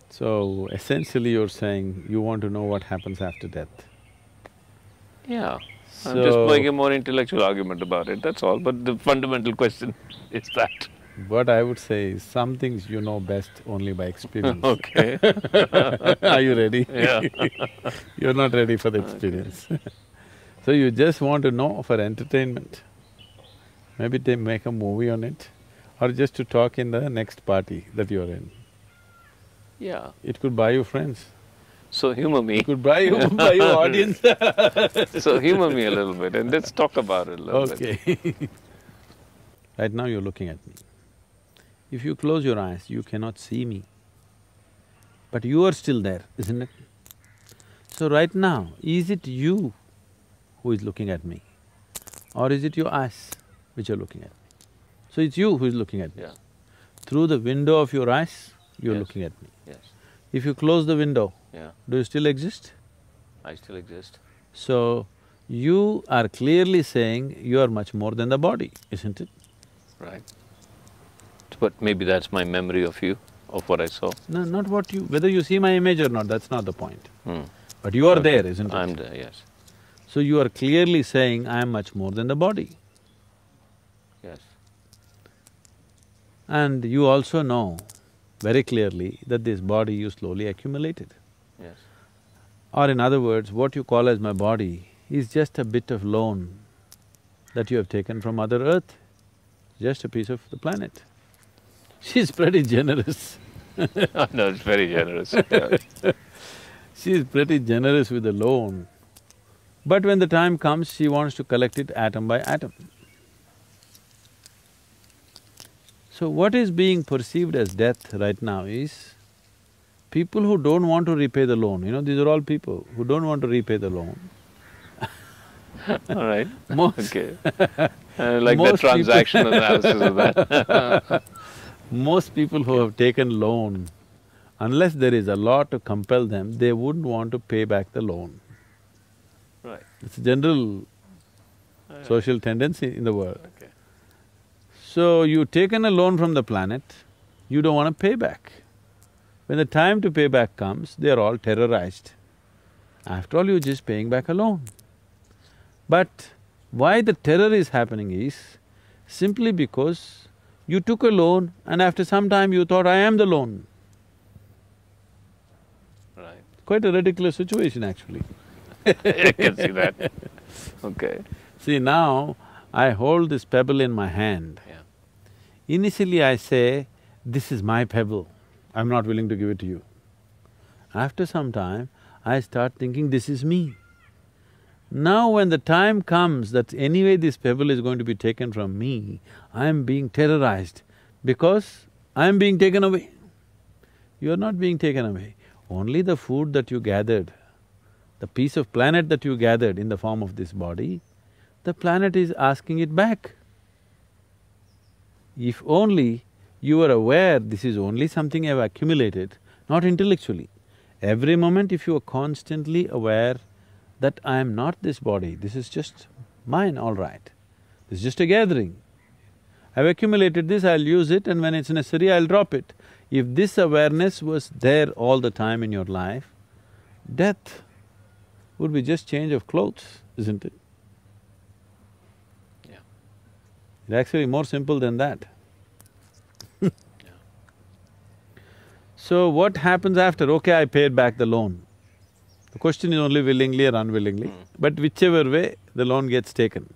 Speaker 2: So, essentially you're saying you want to know what happens after death.
Speaker 1: Yeah. I'm just making a more intellectual argument about it, that's all. But the fundamental question is that.
Speaker 2: What I would say is, some things you know best only by experience.
Speaker 1: Okay.
Speaker 2: Are you ready?
Speaker 1: Yeah.
Speaker 2: You're not ready for the experience. So you just want to know for entertainment. Maybe they make a movie on it, or just to talk in the next party that you're in.
Speaker 1: Yeah.
Speaker 2: It could buy you friends.
Speaker 1: So humor me.
Speaker 2: It could buy you audience.
Speaker 1: So humor me a little bit and let's talk about it a little bit.
Speaker 2: Okay. Right now you're looking at me. If you close your eyes, you cannot see me. But you are still there, isn't it? So right now, is it you who is looking at me? Or is it your eyes which are looking at me? So it's you who is looking at me.
Speaker 1: Yeah.
Speaker 2: Through the window of your eyes, you're
Speaker 1: Yes.
Speaker 2: looking at me.
Speaker 1: Yes.
Speaker 2: If you close the window,
Speaker 1: Yeah.
Speaker 2: do you still exist?
Speaker 1: I still exist.
Speaker 2: So, you are clearly saying you are much more than the body, isn't it?
Speaker 1: Right. But maybe that's my memory of you, of what I saw.
Speaker 2: No, not what you… whether you see my image or not, that's not the point.
Speaker 1: Hmm.
Speaker 2: But you are there, isn't it?
Speaker 1: I'm there, yes.
Speaker 2: So you are clearly saying, I am much more than the body.
Speaker 1: Yes.
Speaker 2: And you also know very clearly that this body you slowly accumulated.
Speaker 1: Yes.
Speaker 2: Or in other words, what you call as my body is just a bit of loan that you have taken from Mother Earth, just a piece of the planet. She's pretty generous.
Speaker 1: No, it's very generous. Yeah.
Speaker 2: She's pretty generous with the loan. But when the time comes, she wants to collect it atom by atom. So what is being perceived as death right now is people who don't want to repay the loan, these are all people who don't want to repay the loan.
Speaker 1: All right.
Speaker 2: Most
Speaker 1: Okay. Like the transaction analysis of that.
Speaker 2: Most people who have taken loan, unless there is a law to compel them, they wouldn't want to pay back the loan.
Speaker 1: Right.
Speaker 2: It's a general social tendency in the world.
Speaker 1: Okay.
Speaker 2: So, you've taken a loan from the planet, you don't want to pay back. When the time to pay back comes, they're all terrorized. After all, you're just paying back a loan. But why the terror is happening is simply because you took a loan and after some time you thought, I am the loan.
Speaker 1: Right.
Speaker 2: Quite a ridiculous situation actually.
Speaker 1: I can see that. Okay.
Speaker 2: See, now I hold this pebble in my hand.
Speaker 1: Yeah.
Speaker 2: Initially I say, this is my pebble, I'm not willing to give it to you. After some time, I start thinking, this is me. Now when the time comes that anyway this pebble is going to be taken from me, I am being terrorized because I am being taken away. You are not being taken away. Only the food that you gathered, the piece of planet that you gathered in the form of this body, the planet is asking it back. If only you were aware this is only something I've accumulated, not intellectually. Every moment if you are constantly aware that I am not this body, this is just mine, all right. This is just a gathering. I've accumulated this, I'll use it, and when it's necessary, I'll drop it. If this awareness was there all the time in your life, death would be just change of clothes, isn't it?
Speaker 1: Yeah.
Speaker 2: It's actually more simple than that. So what happens after? Okay, I paid back the loan. The question is only willingly or unwillingly, but whichever way, the loan gets taken.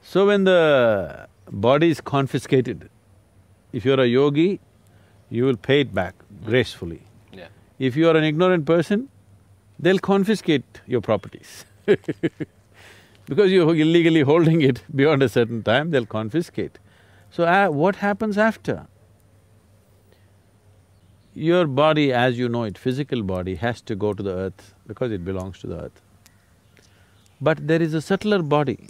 Speaker 2: So when the body is confiscated, if you're a yogi, you will pay it back gracefully.
Speaker 1: Yeah.
Speaker 2: If you are an ignorant person, they'll confiscate your properties because you're illegally holding it beyond a certain time, they'll confiscate. So what happens after? Your body, as you know it, physical body has to go to the earth because it belongs to the earth. But there is a subtler body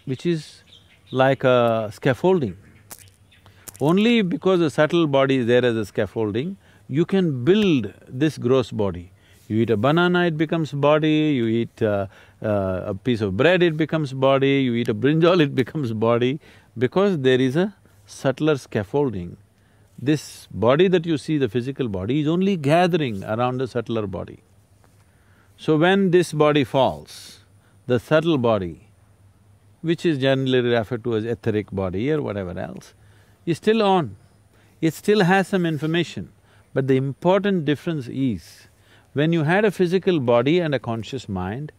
Speaker 2: which is like a scaffolding. Only because the subtle body is there as a scaffolding, you can build this gross body. You eat a banana, it becomes body, you eat a piece of bread, it becomes body, you eat a brinjal, it becomes body, because there is a subtler scaffolding. This body that you see, the physical body, is only gathering around the subtler body. So when this body falls, the subtle body, which is generally referred to as etheric body or whatever else, is still on. It still has some information, but the important difference is, when you had a physical body and a conscious mind,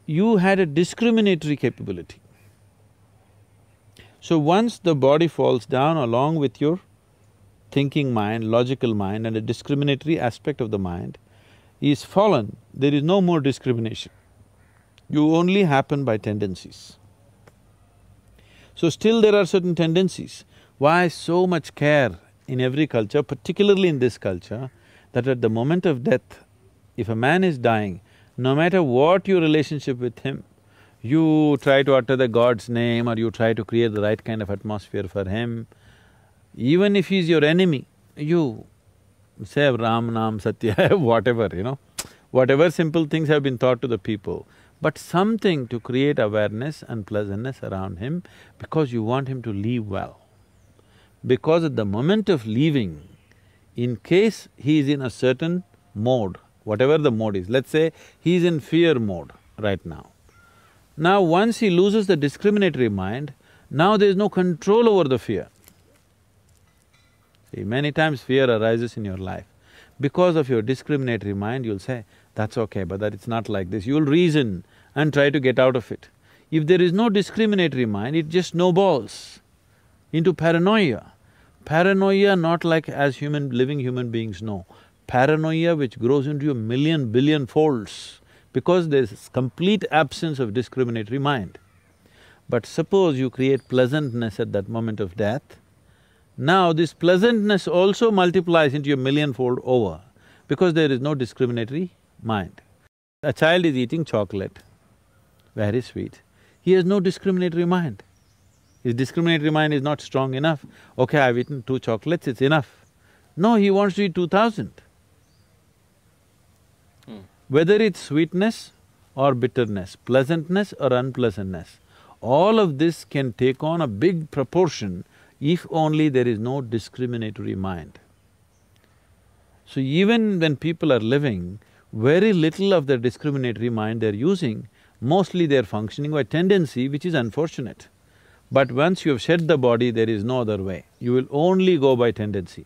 Speaker 2: you had a discriminatory capability. So once the body falls down along with your thinking mind, logical mind and a discriminatory aspect of the mind is fallen, there is no more discrimination. You only happen by tendencies. So still there are certain tendencies. Why so much care in every culture, particularly in this culture, that at the moment of death, if a man is dying, no matter what your relationship with him, you try to utter the God's name or you try to create the right kind of atmosphere for him. Even if he's your enemy, you say Ram, Nam, Satya, whatever, whatever simple things have been taught to the people, but something to create awareness and pleasantness around him because you want him to leave well. Because at the moment of leaving, in case he is in a certain mode, whatever the mode is, let's say he is in fear mode right now. Now once he loses the discriminatory mind, now there is no control over the fear. See, many times fear arises in your life. Because of your discriminatory mind, you'll say, that's okay, but that it's not like this. You'll reason and try to get out of it. If there is no discriminatory mind, it just snowballs into paranoia. Paranoia not like as living human beings know. Paranoia which grows into a million, billion folds because there's complete absence of discriminatory mind. But suppose you create pleasantness at that moment of death, now this pleasantness also multiplies into a millionfold over because there is no discriminatory mind. A child is eating chocolate, very sweet. He has no discriminatory mind. His discriminatory mind is not strong enough. Okay, I've eaten 2 chocolates, it's enough. No, he wants to eat 2,000. Whether it's sweetness or bitterness, pleasantness or unpleasantness, all of this can take on a big proportion if only there is no discriminatory mind. So even when people are living, very little of their discriminatory mind they're using, mostly they're functioning by tendency, which is unfortunate. But once you have shed the body, there is no other way. You will only go by tendency.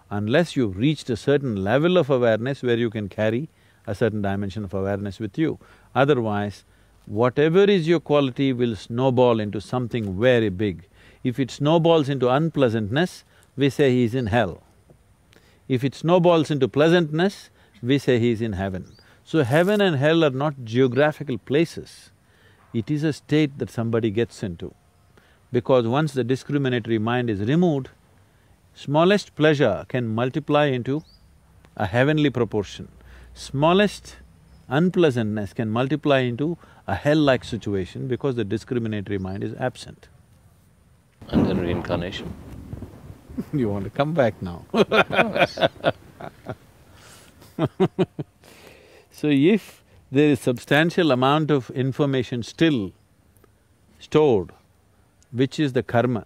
Speaker 2: Unless you've reached a certain level of awareness where you can carry a certain dimension of awareness with you. Otherwise, whatever is your quality will snowball into something very big. If it snowballs into unpleasantness, we say he is in hell. If it snowballs into pleasantness, we say he is in heaven. So heaven and hell are not geographical places, it is a state that somebody gets into. Because once the discriminatory mind is removed, smallest pleasure can multiply into a heavenly proportion. Smallest unpleasantness can multiply into a hell-like situation because the discriminatory mind is absent.
Speaker 1: And then reincarnation.
Speaker 2: You want to come back now
Speaker 1: Yes.
Speaker 2: So if there is substantial amount of information still stored, which is the karma,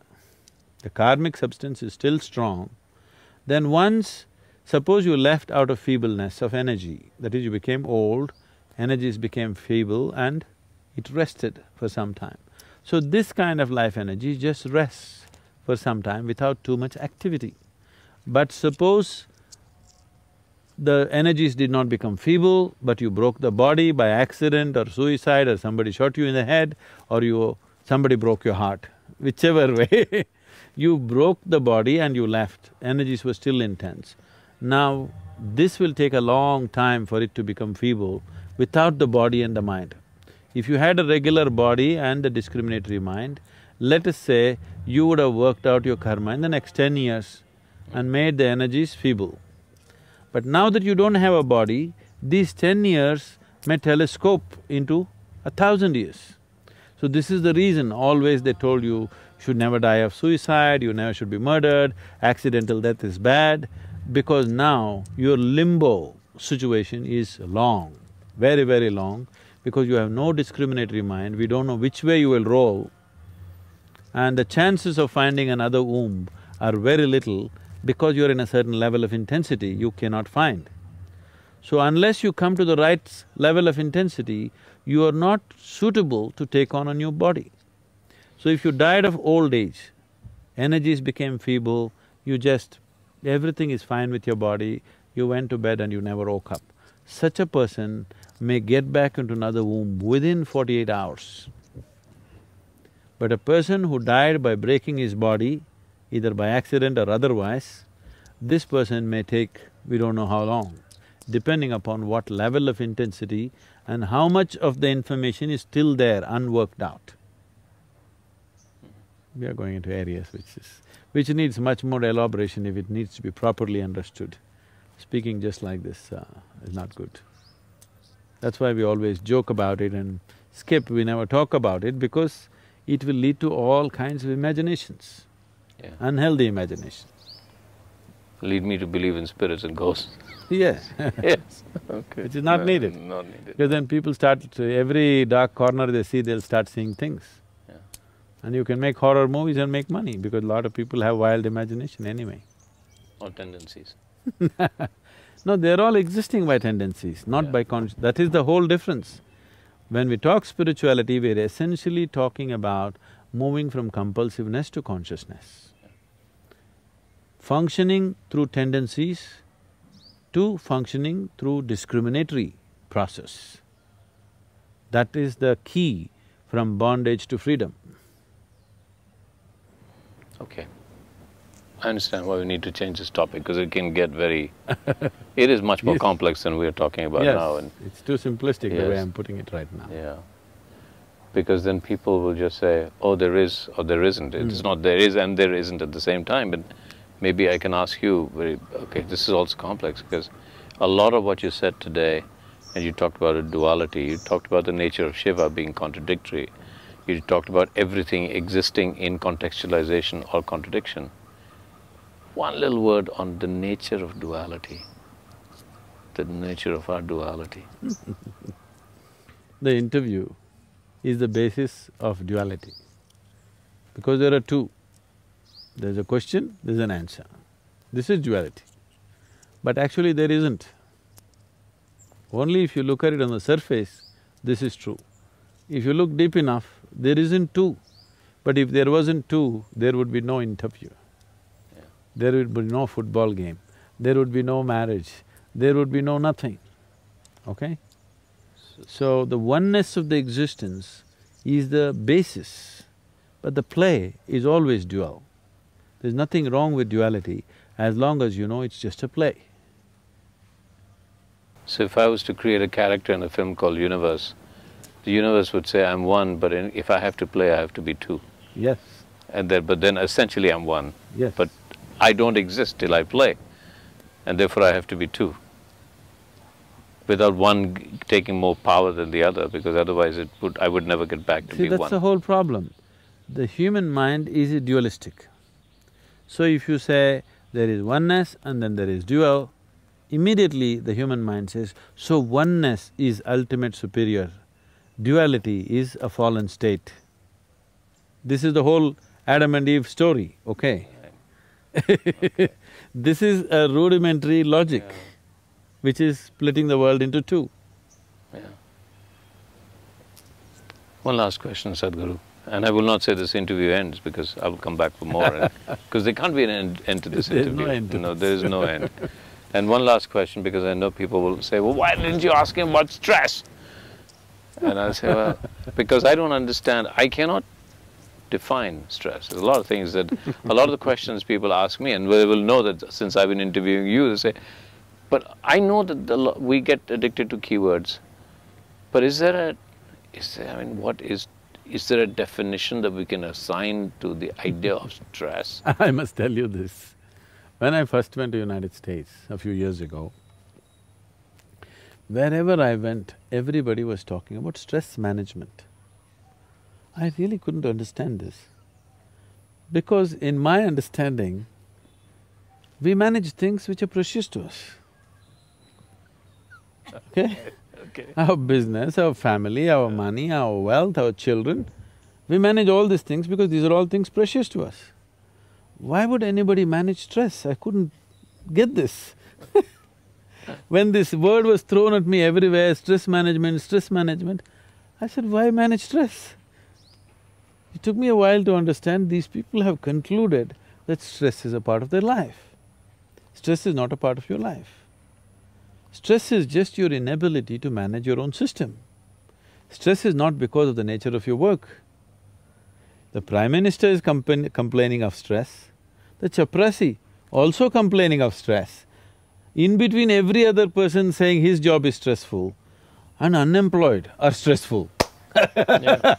Speaker 2: the karmic substance is still strong, then once, suppose you left out of feebleness of energy, that is, you became old, energies became feeble and it rested for some time. So this kind of life energy just rests for some time without too much activity. But suppose the energies did not become feeble, but you broke the body by accident or suicide, or somebody shot you in the head, or somebody broke your heart, whichever way you broke the body and you left, energies were still intense. Now, this will take a long time for it to become feeble without the body and the mind. If you had a regular body and a discriminatory mind, let us say you would have worked out your karma in the next 10 years and made the energies feeble. But now that you don't have a body, these 10 years may telescope into 1,000 years. So this is the reason always they told you should never die of suicide, you never should be murdered, accidental death is bad, because now your limbo situation is long, very, very long, because you have no discriminatory mind, we don't know which way you will roll, and the chances of finding another womb are very little because you're in a certain level of intensity you cannot find. So unless you come to the right level of intensity, you are not suitable to take on a new body. So if you died of old age, energies became feeble, everything is fine with your body, you went to bed and you never woke up. Such a person may get back into another womb within 48 hours. But a person who died by breaking his body, either by accident or otherwise, this person may take we don't know how long, depending upon what level of intensity and how much of the information is still there, unworked out. We are going into areas which needs much more elaboration if it needs to be properly understood. Speaking just like this is not good. That's why we always joke about it and skip, we never talk about it, because it will lead to all kinds of imaginations, unhealthy imagination.
Speaker 1: Lead me to believe in spirits and ghosts.
Speaker 2: Yes.
Speaker 1: Yes, okay.
Speaker 2: Which is not needed.
Speaker 1: Not needed.
Speaker 2: Because then people every dark corner they see, they'll start seeing things.
Speaker 1: Yeah.
Speaker 2: And you can make horror movies and make money, because a lot of people have wild imagination anyway.
Speaker 1: Or tendencies.
Speaker 2: No, they're all existing by tendencies, not by that is the whole difference. When we talk spirituality, we're essentially talking about moving from compulsiveness to consciousness. Functioning through tendencies to functioning through discriminatory process. That is the key from bondage to freedom.
Speaker 1: Okay. I understand why we need to change this topic, because it can get very… it is much more complex than we're talking about now.
Speaker 2: And it's too simplistic the way I'm putting it right now.
Speaker 1: Yeah. Because then people will just say, oh, there is or there isn't. It's not there is and there isn't at the same time. But maybe I can ask you, okay, this is also complex, because a lot of what you said today, and you talked about a duality, you talked about the nature of Shiva being contradictory, you talked about everything existing in contextualization or contradiction. One little word on the nature of duality, the nature of our duality.
Speaker 2: The interview is the basis of duality, because there are two. There's a question, there's an answer. This is duality. But actually there isn't. Only if you look at it on the surface, this is true. If you look deep enough, there isn't two. But if there wasn't two, there would be no interview. There would be no football game, there would be no marriage, there would be no nothing, okay? So the oneness of the existence is the basis, but the play is always dual. There's nothing wrong with duality as long as you know it's just a play.
Speaker 1: So if I was to create a character in a film called Universe, the universe would say, I'm one, but if I have to play, I have to be two.
Speaker 2: Yes.
Speaker 1: But then essentially I'm one.
Speaker 2: Yes.
Speaker 1: But I don't exist till I play, and therefore I have to be two, without one taking more power than the other, because otherwise I would never get back to be one.
Speaker 2: See, that's the whole problem. The human mind is dualistic. So if you say there is oneness and then there is dual, immediately the human mind says, so oneness is ultimate superior, duality is a fallen state. This is the whole Adam and Eve story, okay?
Speaker 1: Okay.
Speaker 2: This is a rudimentary logic, which is splitting the world into two.
Speaker 1: Yeah. One last question, Sadhguru. And I will not say this interview ends because I will come back for more. Because there can't be an end to this interview.
Speaker 2: No end to
Speaker 1: No,
Speaker 2: this.
Speaker 1: there is no end. And one last question, because I know people will say, well, why didn't you ask him about stress? And I'll say, well, because I don't understand. I cannot define stress. There's a lot of things that, a lot of the questions people ask me, and they will know that since I've been interviewing you, they say, but I know that we get addicted to keywords. But is there, I mean, is there a definition that we can assign to the idea of stress?
Speaker 2: I must tell you this. When I first went to United States a few years ago, wherever I went, everybody was talking about stress management. I really couldn't understand this. Because in my understanding, we manage things which are precious to us. Okay?
Speaker 1: Okay.
Speaker 2: Our business, our family, our money, our wealth, our children, we manage all these things because these are all things precious to us. Why would anybody manage stress? I couldn't get this. When this word was thrown at me everywhere, stress management, I said, why manage stress? It took me a while to understand these people have concluded that stress is a part of their life. Stress is not a part of your life. Stress is just your inability to manage your own system. Stress is not because of the nature of your work. The Prime Minister is complaining of stress, the chaprasi also complaining of stress. In between, every other person saying his job is stressful and unemployed are stressful.
Speaker 1: Yeah.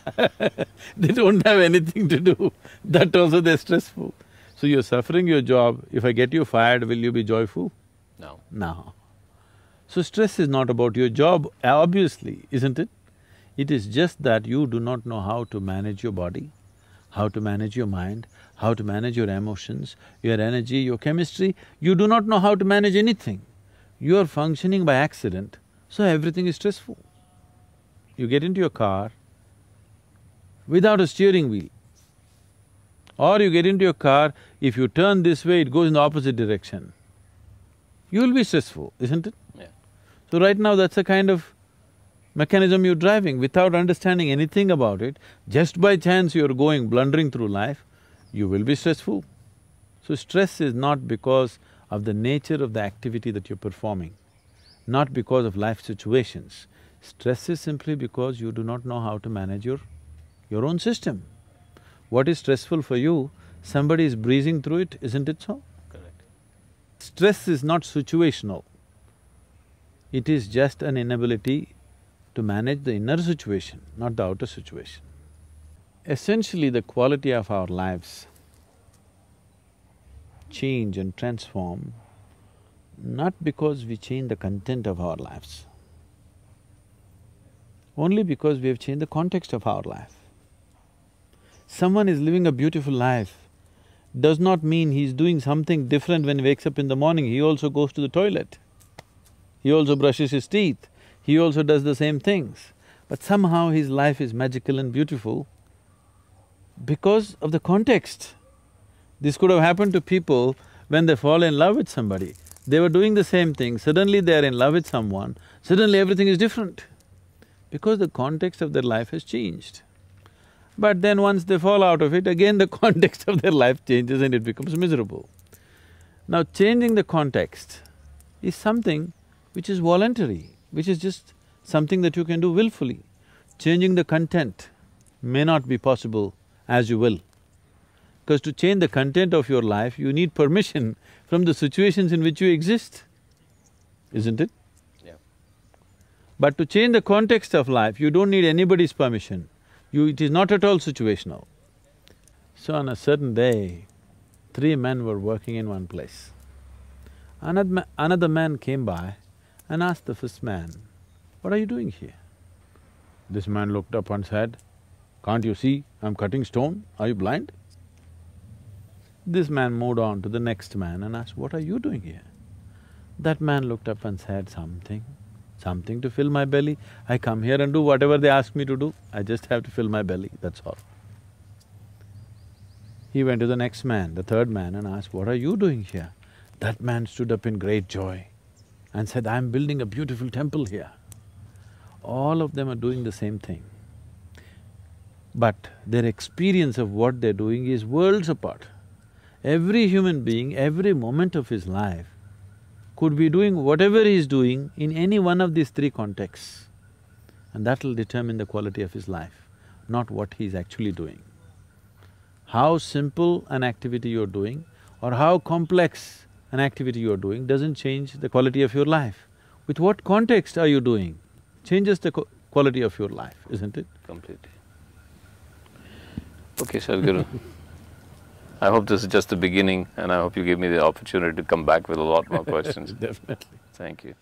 Speaker 2: They don't have anything to do, that also they're stressful. So you're suffering your job, if I get you fired, will you be joyful?
Speaker 1: No.
Speaker 2: No. So stress is not about your job, obviously, isn't it? It is just that you do not know how to manage your body, how to manage your mind, how to manage your emotions, your energy, your chemistry. You do not know how to manage anything. You are functioning by accident, so everything is stressful. You get into your car without a steering wheel. Or you get into your car, if you turn this way, it goes in the opposite direction. You will be stressful, isn't it?
Speaker 1: Yeah.
Speaker 2: So right now, that's the kind of mechanism you're driving without understanding anything about it. Just by chance you're going, blundering through life, you will be stressful. So stress is not because of the nature of the activity that you're performing, not because of life situations. Stress is simply because you do not know how to manage your own system. What is stressful for you, somebody is breezing through it, isn't it so?
Speaker 1: Correct.
Speaker 2: Stress is not situational. It is just an inability to manage the inner situation, not the outer situation. Essentially, the quality of our lives change and transform not because we change the content of our lives, only because we have changed the context of our life. Someone is living a beautiful life does not mean he's doing something different when he wakes up in the morning. He also goes to the toilet, he also brushes his teeth, he also does the same things. But somehow his life is magical and beautiful because of the context. This could have happened to people when they fall in love with somebody. They were doing the same thing, suddenly they're in love with someone, suddenly everything is different because the context of their life has changed. But then once they fall out of it, again the context of their life changes and it becomes miserable. Now, changing the context is something which is voluntary, which is just something that you can do willfully. Changing the content may not be possible as you will. Because to change the content of your life, you need permission from the situations in which you exist, isn't it?
Speaker 1: Yeah.
Speaker 2: But to change the context of life, you don't need anybody's permission. It is not at all situational. So on a certain day, 3 men were working in one place. Another man came by and asked the first man, "What are you doing here?" This man looked up and said, "Can't you see I'm cutting stone? Are you blind?" This man moved on to the next man and asked, "What are you doing here?" That man looked up and said, something to fill my belly. I come here and do whatever they ask me to do, I just have to fill my belly, that's all. He went to the next man, the third man, and asked, "What are you doing here?" That man stood up in great joy and said, "I'm building a beautiful temple here." All of them are doing the same thing. but their experience of what they're doing is worlds apart. Every human being, every moment of his life could be doing whatever he's doing in any one of these three contexts, and that will determine the quality of his life, not what he's actually doing. How simple an activity you're doing or how complex an activity you're doing doesn't change the quality of your life. With what context are you doing changes the quality of your life, isn't it?
Speaker 1: Completely. Okay, Sadhguru. I hope this is just the beginning, and I hope you give me the opportunity to come back with a lot more questions.
Speaker 2: Definitely.
Speaker 1: Thank you.